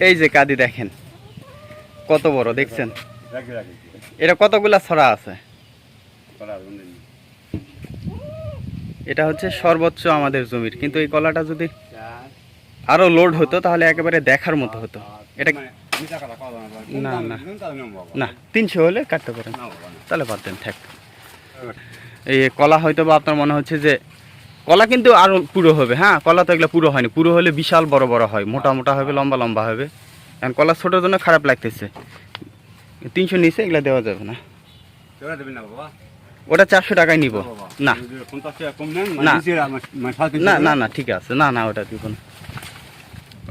এই যে কাদি দেখেন কত বড়, দেখছেন? এটা কতগুলা ছড়া আছে? এটা হচ্ছে সর্বোচ্চ আমাদের জমির, কিন্তু এই কলাটা যদি আরো লোড হতো তাহলে একেবারে দেখার মতো হতো। এটা না না না 300 হলে কাটতে পারেন, তাহলে বাদ দেন থাক। এই কলা হয়তো বা আপনার মনে হচ্ছে যে কলা কিন্তু আরো পুরো হবে। হ্যাঁ, কলা তো এগুলো পুরো হয়নি, পুরো হলে বিশাল বড় বড় হয়, মোটা মোটা হবে, লম্বা লম্বা হবে। কারণ কলা ছোটোর জন্য খারাপ লাগতেছে। 300 নিচে এগুলো দেওয়া যাবে না। ওটা 400 টাকায় নিব। না না না না ঠিক আছে, না না ওটা দিব না,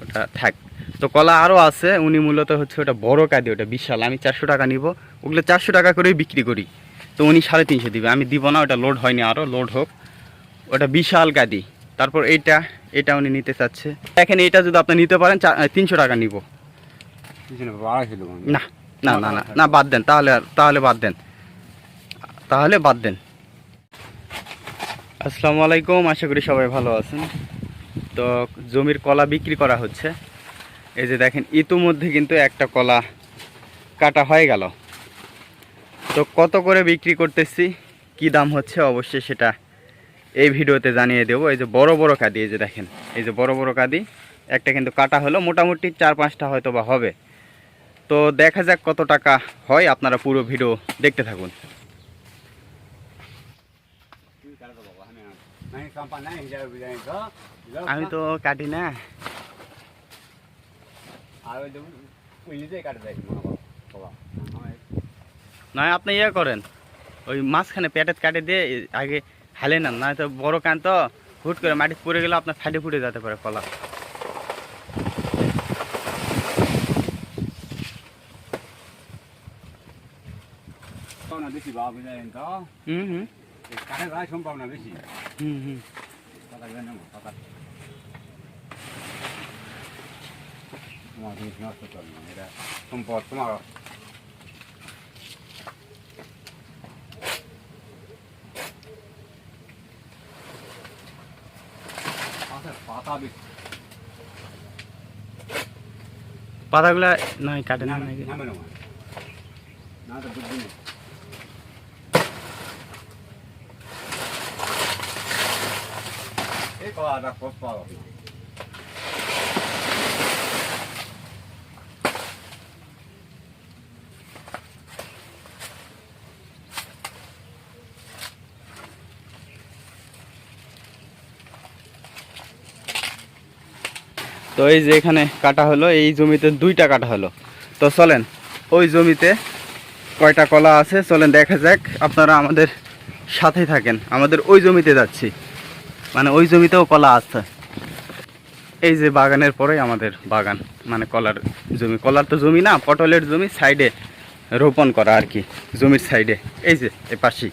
ওটা থাক। তো কলা আরও আছে, উনি মূলত হচ্ছে ওটা বড় কাদি, ওটা বিশাল। আমি 400 টাকা নিব, ওগুলো 400 টাকা করেই বিক্রি করি। তো উনি 350 দিবে, আমি দিব না, ওটা লোড হয়নি, আরও লোড হোক। ওটা বিশাল কাদি। তারপর এটা উনি নিতে চাচ্ছে। দেখেন এটা যদি আপনি নিতে পারেন 300 টাকা নিব। না না না না না বাদ দেন, তাহলে বাদ দেন, তাহলে বাদ দেন। আসসালামু আলাইকুম, আশা করি সবাই ভালো আছেন। তো জমির কলা বিক্রি করা হচ্ছে। এই যে দেখেন ইতিমধ্যে কিন্তু একটা কলা কাটা হয়ে গেল। তো কত করে বিক্রি করতেছি, কি দাম হচ্ছে, অবশ্যই সেটা এই ভিডিওতে জানিয়ে দেবো। এই যে বড় বড় কাদি, এই যে দেখেন, এই যে বড় বড় কাদি একটা কিন্তু কাটা হলো, মোটামুটি 4-5টা হয়তো বা হবে। তো দেখা যাক কত টাকা হয়, আপনারা পুরো ভিডিও দেখতে থাকুন। আমি তো কাটি না, নয় আপনি ইয়ে করেন, ওই মাঝখানে পেটের কাটে দিয়ে আগে হালে নেন, নয় তো বড় কান তো হুট করে মাটি পড়ে গেলে আপনার ফাটে ফুটে যেতে পারে কলা। হুম হুম সম্ভাবনা বেশি। হুম হুম তোমার জিনিস নষ্ট করবে না, এটা সম্পদ তোমার। পাতাগুলা নয় কাটে না নাকি? না তো বুঝবি না। এই কলাটা খোঁজ পাওয়া যাবে না। তো এই যে এখানে কাটা হলো, এই জমিতে 2টা কাটা হলো। তো চলেন ওই জমিতে কয়টা কলা আছে চলেন দেখা যাক, আপনারা আমাদের সাথেই থাকেন। আমাদের ওই জমিতে যাচ্ছি, মানে ওই জমিতেও কলা আছে। এই যে বাগানের পরেই আমাদের বাগান, মানে কলার জমি। কলার তো জমি না, পটলের জমি, সাইডে রোপণ করা আর কি, জমির সাইডে। এই যে এ পাশেই।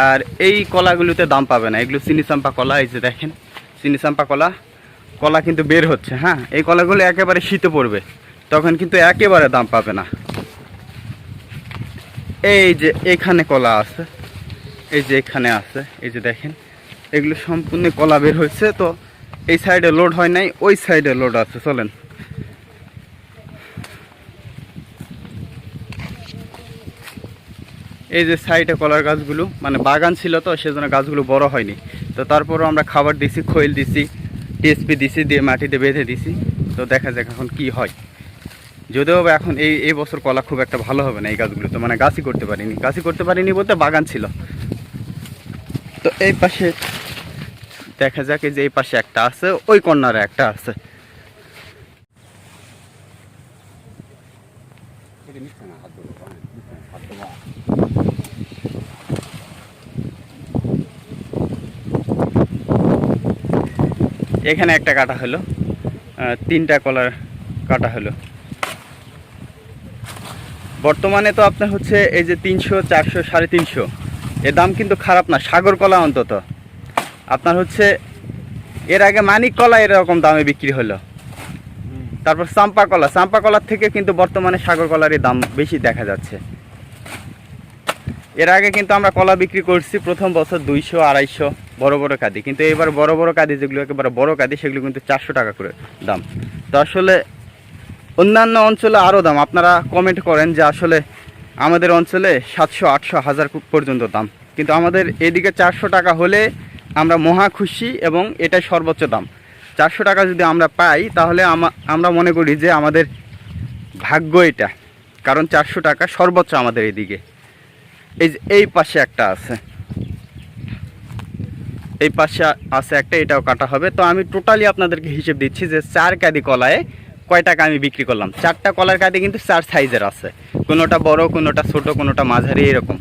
আর এই কলাগুলোতে দাম পাবে না, এগুলো চিনি চাম্পা কলা। এই যে দেখেন চিনি চাম্পা কলা, কলা কিন্তু বের হচ্ছে। হ্যাঁ, এই কলাগুলো একেবারে শীতে পড়বে, তখন কিন্তু একেবারে দাম পাবে না। এই যে এখানে কলা আছে, এই যে এখানে আছে, এই যে দেখেন এগুলো সম্পূর্ণ কলা বের হয়েছে। তো এই সাইডে লোড হয় নাই, ওই সাইডে লোড আছে। চলেন এই যে সাইডে কলার গাছগুলো, মানে বাগান ছিল তো সেজন্য গাছগুলো বড় হয়নি। তো তারপরও আমরা খাবার দিছি, খৈল দিছি, টিএসপি দিছি, দিয়ে মাটিতে বেঁধে দিছি। তো দেখা যাক এখন কি হয়। যদিও এখন এই বছর কলা খুব একটা ভালো হবে না এই গাছগুলো, তো মানে গাছই করতে পারিনি বলতে বাগান ছিল। তো এই পাশে দেখা যাক, এই যে এই পাশে একটা আছে, ওই কর্নারে একটা আছে। এখানে একটা কাটা হলো, 3টা কলার কাটা হলো। বর্তমানে তো আপনার হচ্ছে এই যে 300, 400, 350, এর দাম কিন্তু খারাপ না। সাগর কলা অন্তত আপনার হচ্ছে এর আগে মানিক কলা এরকম দামে বিক্রি হলো। তারপর চাম্পা কলার থেকে কিন্তু বর্তমানে সাগর কলারই দাম বেশি দেখা যাচ্ছে। এর আগে কিন্তু আমরা কলা বিক্রি করছি প্রথম বছর 200, 250 বড় বড় কাদি, কিন্তু এবার বড় বড় কাদি যেগুলো একেবারে বড় কাদি সেগুলো কিন্তু 400 টাকা করে দাম। তো আসলে অন্যান্য অঞ্চলে আরও দাম। আপনারা কমেন্ট করেন যে আসলে আমাদের অঞ্চলে 700, 800, 1000 পর্যন্ত দাম, কিন্তু আমাদের এদিকে 400 টাকা হলে আমরা মহা খুশি এবং এটাই সর্বোচ্চ দাম। 400 টাকা যদি আমরা পাই তাহলে আমরা মনে করি যে আমাদের ভাগ্য এটা, কারণ 400 টাকা সর্বোচ্চ আমাদের এদিকে। এই পাশে একটা আছে, এই পাশে আছে একটা, এটাও কাটা হবে। তো আমি টোটালি আপনাদেরকে হিসেব দিচ্ছি যে 4 কাঁদি কলায় কয় টাকা আমি বিক্রি করলাম। 4টা কলার কাঁদি কিন্তু 4 সাইজের আছে, কোনোটা বড়, কোনোটা ছোট, কোনোটা মাঝারি, এরকম।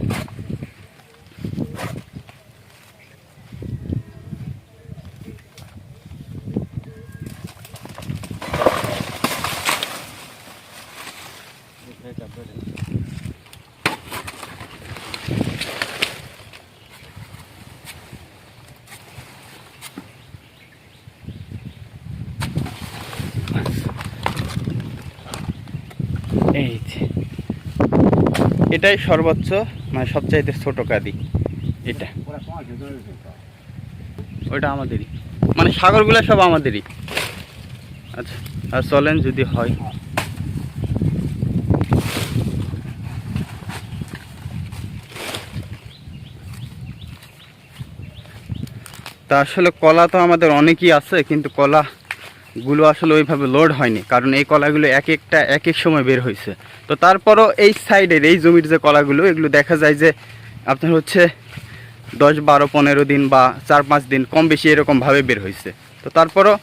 এই যে এটাই সর্বোচ্চ, মানে সবচাইতে ছোট কাঁদি এটা। ওরা তোমার ভিতরে ওইটা আমাদেরই, মানে সাগরগুলো সব আমাদেরই। আচ্ছা, আর চলেন যদি হয়। তা আসলে কলা তো আমাদের অনেকই আছে, কিন্তু কলাগুলো আসলে ওইভাবে লোড হয়নি, কারণ এই কলাগুলো এক একটা এক এক সময় বের হয়েছে। তো তারপরও এই সাইডের এই জমির যে কলাগুলো, এগুলো দেখা যায় যে আপনার হচ্ছে 10, 12, 15 দিন বা 4-5 দিন কম বেশি এরকমভাবে বের হয়েছে। তো তারপরও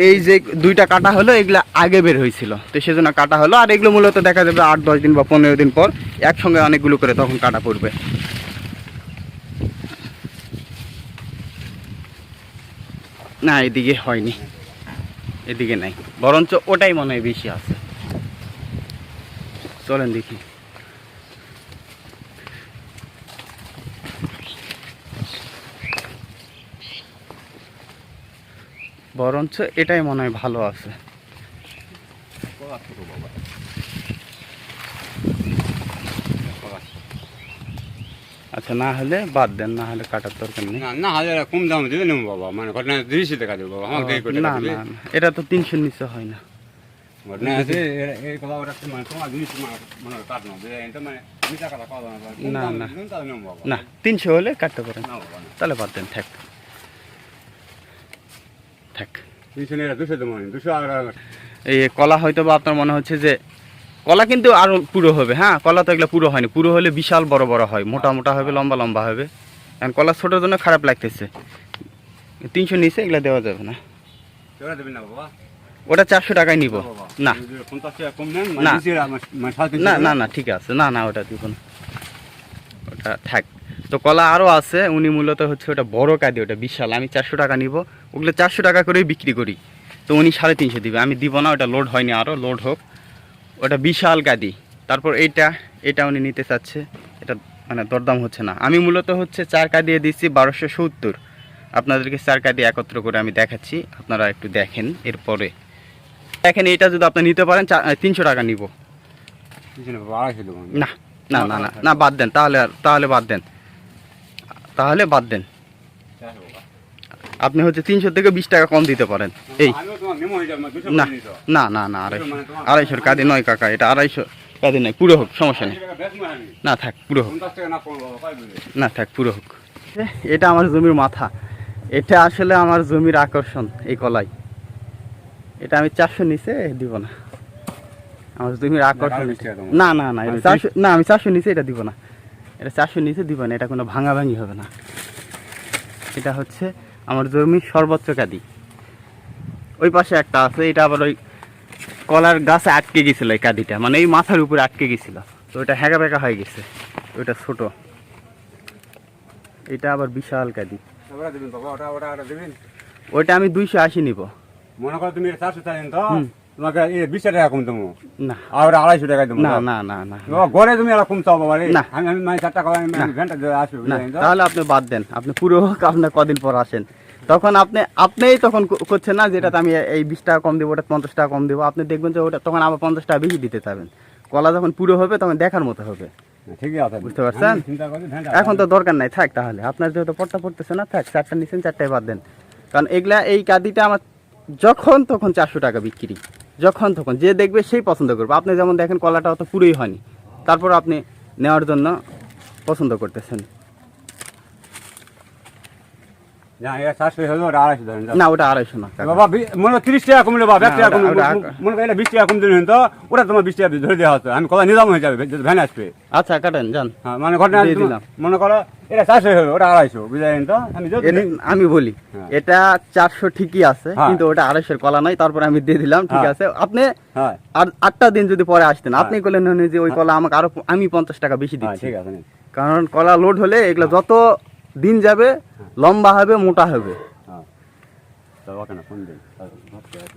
এই যে 2টা কাটা হলো, এগুলো আগে বের হয়েছিল, তো সেজন্য কাটা হলো। আর এগুলো মূলত দেখা যাবে 8-10 দিন বা 15 দিন পর একসঙ্গে অনেকগুলো করে তখন কাটা পড়বে। না, এদিকে হয়নি, এদিকে নাই, বরঞ্চ ওটাই মনে হয় বেশি আছে। চলেন দেখি। বরঞ্চ এটাই মনে হয় ভালো আছে। কলা ছোট বাবা। আচ্ছা, না হলে বাদ দেন, না হলে কাটার দরকার নেই। না না, হাজার কম দাম দিবে নেবো বাবা, মানে ঘটনা 200 টাকা দেবো বাবা, আমাকে এই করে না দিবে। না না, এটা তো 300 নিচে হয় না। ঘটনা আছে এই কথা ওরা মানে তোমার 200 মানে কাট না দেয়, এটা মানে 2 টাকা পাওয়া না বাবা। না, না। তাহলে নেবো বাবা। না, 300 হলে কাটতে পারেন। না বাবা না। তাহলে বাদ দেন, থাক থাক। 200 নেরা 200 দেবো, 200 আর এই কলা হয়তো বা আপনার মনে হচ্ছে যে কলা কিন্তু আরো পুরো হবে। হ্যাঁ, কলা তো এগুলো পুরো হয়নি, পুরো হলে বিশাল বড় বড় হয়, মোটা মোটা হবে, লম্বা লম্বা হবে। কারণ কলা ছোটোর জন্য খারাপ লাগতেছে। 300 নিচে এগুলো দেওয়া যাবে না। ওরা দেবেন না বাবা। ওটা 400 টাকায় নিব। না 50 টাকা কম নেন, না। মানে 200 মানে 350 না না না, ঠিক আছে, না না, ওটা দিব না, ওটা থাক। তো কলা আরও আছে, উনি মূলত হচ্ছে ওটা বড় কাঁদি, ওটা বিশাল। আমি 400 টাকা নিব, ওগুলো 400 টাকা করেই বিক্রি করি। তো উনি 350 দিবে, আমি দিব না, ওটা লোড হয়নি, আরও লোড হোক। ওটা বিশাল কাঁদি। তারপর এটা উনি নিতে চাচ্ছে, এটা মানে দরদাম হচ্ছে না। আমি মূলত হচ্ছে 4 কাঁদি দিয়ে দিচ্ছি 1270। আপনাদেরকে 4 কাঁদি একত্র করে আমি দেখাচ্ছি, আপনারা একটু দেখেন। এরপরে দেখেন, এটা যদি আপনি নিতে পারেন 300 টাকা নিব। 200 না বাবা, 250 দেবো। না না না না না, বাদ দেন, তাহলে বাদ দেন, তাহলে বাদ দেন। আপনি হচ্ছে 300 থেকে 20 টাকা কম দিতে পারেন। এই আমিও তোমার নেমো হয়ে যাব, 200 না করে দিছো। না না না, 250 কাঁদি নয় কাকা, এটা 250 কাঁদি নয়, পুরো হোক, সমস্যা নেই। 200 টাকা বেচবো আমি। না থাক, পুরো হোক। 50 টাকা না কম বাবা, কই দিবে? না থাক, পুরো হোক। এটা আমার জমির মাথা, এটা আসলে আমার জমির আকর্ষণ, এই কলাই। এটা আমি 400 নিচে দিব না, আমার জমির আকর্ষণ। না না না, এটা 400 না, আমি 400 নিচে এটা দিব না, এটা 400 নিচে দিব না, এটা কোনো ভাঙাভাঙি হবে না। এটা হচ্ছে আমার জমির সর্বোচ্চ কাঁদি। ওই পাশে একটা আছে, এটা আবার ওই কলার গাছে আটকে গেছিল, এই কাঁদিটা মানে এই মাথার উপরে আটকে গেছিল, তো ওটা হ্যাঁকা ব্যাকা হয়ে গেছে, ওইটা ছোট। এটা আবার বিশাল কাঁদি, ওরা দিবেন বাবা, ওটা দিবেন। ওইটা আমি 280 নিব। মনে করো তুমি 400 টাকা দেন তো, তোমাকে এই 20 টাকা কম দেবো, না আর ওটা 250 টাকা দেবো। না না না না বাবা ঘরে তুমি আর কম চাও বাবা রে। না। আমি মানে 4 টাকা আমি ঘন্টা আসবে না, বুঝলেন তো? তাহলে আপনি বাদ দেন, আপনি পুরো হোক, আপনার কদিন পর আসেন, তখন আপনিই তখন করছেন না, যেটাতে আমি এই 20 টাকা কম দেবো, ওটা 50 টাকা কম দেবো, আপনি দেখবেন যে ওটা তখন আবার 50 টাকা বেশি দিতে চাবেন। কলা যখন পুরো হবে তখন দেখার মতো হবে, ঠিকই আছে, বুঝতে পারছেন? আমি চিন্তা করি ঘন্টা এখন তো দরকার নাই, থাক তাহলে। আপনার যেহেতু পড়তে পড়তেছে না, থাক, 4টা নিচ্ছেন, 4টায় বাদ দেন। কারণ এগুলা এই কাঁদিটা আমার যখন তখন 400 টাকা বিক্রি, যখন তখন যে দেখবে সেই পছন্দ করবে। আপনি যেমন দেখেন কলাটা অত পুরোই হয়নি, তারপর আপনি নেওয়ার জন্য পছন্দ করতেছেন। না এটা 400 হলো, ওটা 250 ধরেন। না ওটা 250 না কাকা। বাবা মনে হয় 30 টাকা কমলে বাবা, 1 না, টাকা কমলে, ওটা- মনে করেন 20 টাকা কম দিলেন তো ওটা তোমার 20 টাকা ধরে দেওয়া হতো, আমি কলা নিলাম হয়ে যাবে, ভ্যান আসবে। আচ্ছা কাটেন যান। হ্যাঁ মানে ঘটনা দিয়ে দিলাম। মনে করো এটা 400 হলো, ওটা 250 বুঝলেন তো, আমি যদি আমি বলি হ্যাঁ। এটা 400 ঠিকই আছে, হ্যাঁ। কিন্তু ওটা 250 কলা নাই, তারপর আমি দিয়ে দিলাম, ঠিক হ্যাঁ। আছে। আপনি হ্যাঁ আর 8টা দিন যদি পরে আসতেন, হ্যাঁ। আপনি বললেন যে ওই কলা আমাকে আরো আমি 50 টাকা বেশি হ্যাঁ দিচ্ছি। ঠিক আছে নিন। কারণ কলা লোড হলে এগুলো যত দিন যাবে লম্বা হবে, মোটা হবে। হ্যাঁ তো ওকে না ফোন দিন।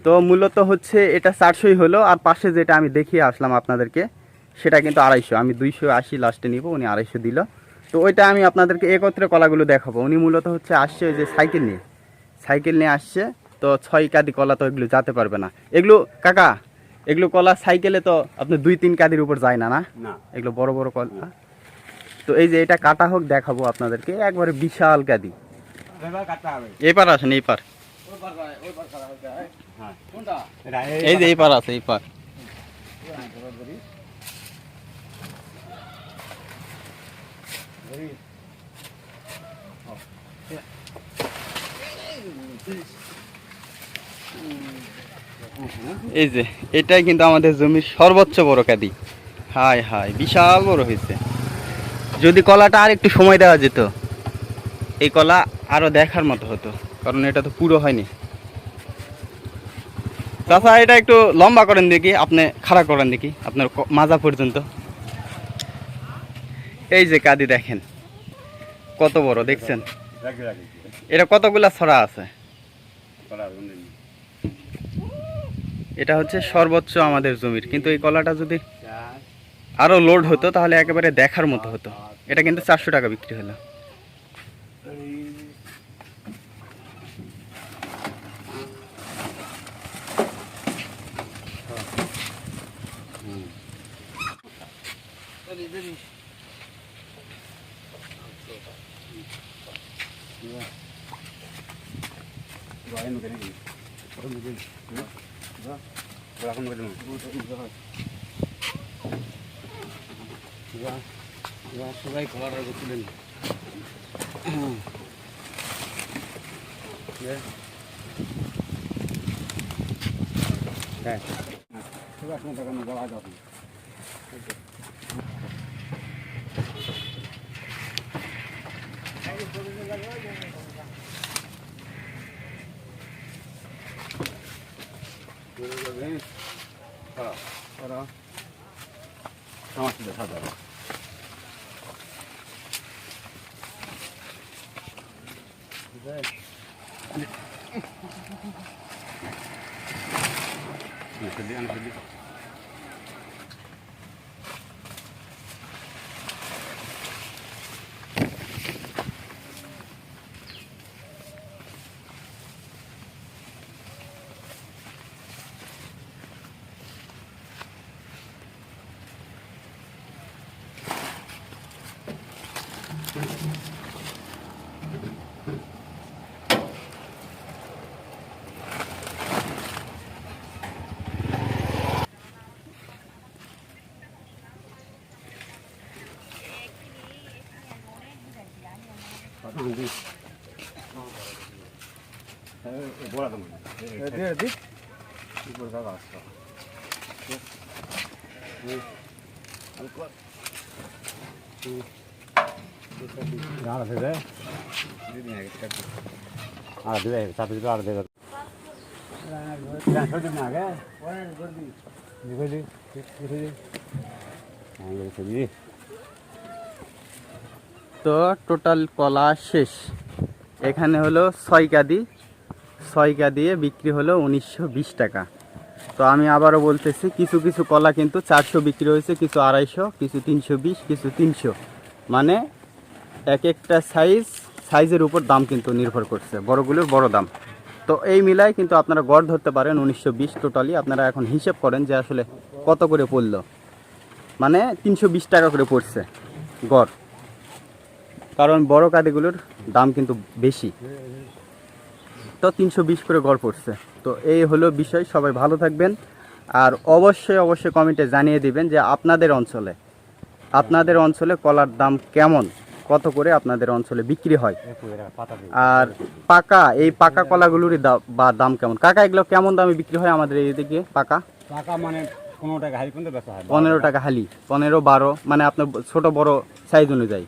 তো মূলত হচ্ছে এটা 400ই হলো, আর পাশে যেটা আমি দেখিয়ে আসলাম আপনাদেরকে সেটা কিন্তু 250। আমি 280 লাস্টে নিব, উনি 250 দিল। তো ওইটা আমি আপনাদেরকে একত্রে কলাগুলো দেখাবো। উনি মূলত হচ্ছে আসছে ওই যে সাইকেল নিয়ে আসছে। তো 6 কাদি কলা তো এগুলো যেতে পারবে না। এগুলো কাকা, এগুলো কলা সাইকেলে তো আপনি 2-3 কাদির উপর যায় না, না না এগুলো বড় বড় কলা। তো এই যে এটা কাটা হোক দেখাবো আপনাদেরকে, একবারে বিশাল কাদি। এবার কাটতে হবে। এইপার আসেন, এইপার। হ্যাঁ এটা এই যে এইপার আছে, এইপার। এই যে এটাই কিন্তু আমাদের জমির সর্বোচ্চ বড় কাদি। হায় হায় বিশাল বড় হয়েছে। যদি কলাটা আর একটু সময় দেওয়া যেত, এই কলা আরো দেখার মতো হতো, কারণ এটা তো পুরো হয়নি। চাচা এটা একটু লম্বা করেন দেখি, আপনি খাড়া করেন দেখি আপনার মাজা পর্যন্ত। এই যে কাদি দেখেন কত বড়, দেখছেন? রাখি রাখি এটা কতগুলা ছড়া আছে। কলা বন্ধ নেই। এটা হচ্ছে সর্বোচ্চ আমাদের জমির, কিন্তু এই কলাটা যদি আরো লোড হতো তাহলে একেবারে দেখার মতো হতো। এটা কিন্তু 400 টাকা বিক্রি হলো। Doain mungkin ini. Orang mungkin. Berapa mungkin? Ya, সবাই খাবার আর করতেন। হ্যাঁ। সবাই কোন টাকা না যাওয়া যাবে। সমস্যা দেখা যাবে। বলা তো তো টোটাল কলা শেষ। এখানে হলো 6 কাদি, 6 কাদিয়ে বিক্রি হলো 1920 টাকা। তো আমি আবারও বলতেছি, কিছু কিছু কলা কিন্তু 400 বিক্রি হয়েছে, কিছু 250, কিছু 320, কিছু 300। মানে এক একটা সাইজের উপর দাম কিন্তু নির্ভর করছে, বড়গুলোর বড় দাম। তো এই মিলায় কিন্তু আপনারা গড় ধরতে পারেন 1920 টোটালি। আপনারা এখন হিসেব করেন যে আসলে কত করে পড়লো, মানে 320 টাকা করে পড়ছে গড়, কারণ বড় কাদিগুলোর দাম কিন্তু বেশি। তো 320 করে গড় পড়ছে। তো এই হলো বিষয়। সবাই ভালো থাকবেন। আর অবশ্যই কমেন্টে জানিয়ে দিবেন যে আপনাদের অঞ্চলে কলার দাম কেমন, কত করে আপনাদের অঞ্চলে বিক্রি হয়। আর এই পাকা কলাগুলোরই দাম কেমন কাকা, এগুলো কেমন দামে বিক্রি হয় আমাদের এইদিকে পাকা? টাকা মানে 15 টাকা হালি পর্যন্ত বেচা হয়। 15 টাকা হালি, 15-12, মানে আপনার ছোট বড় সাইজ অনুযায়ী।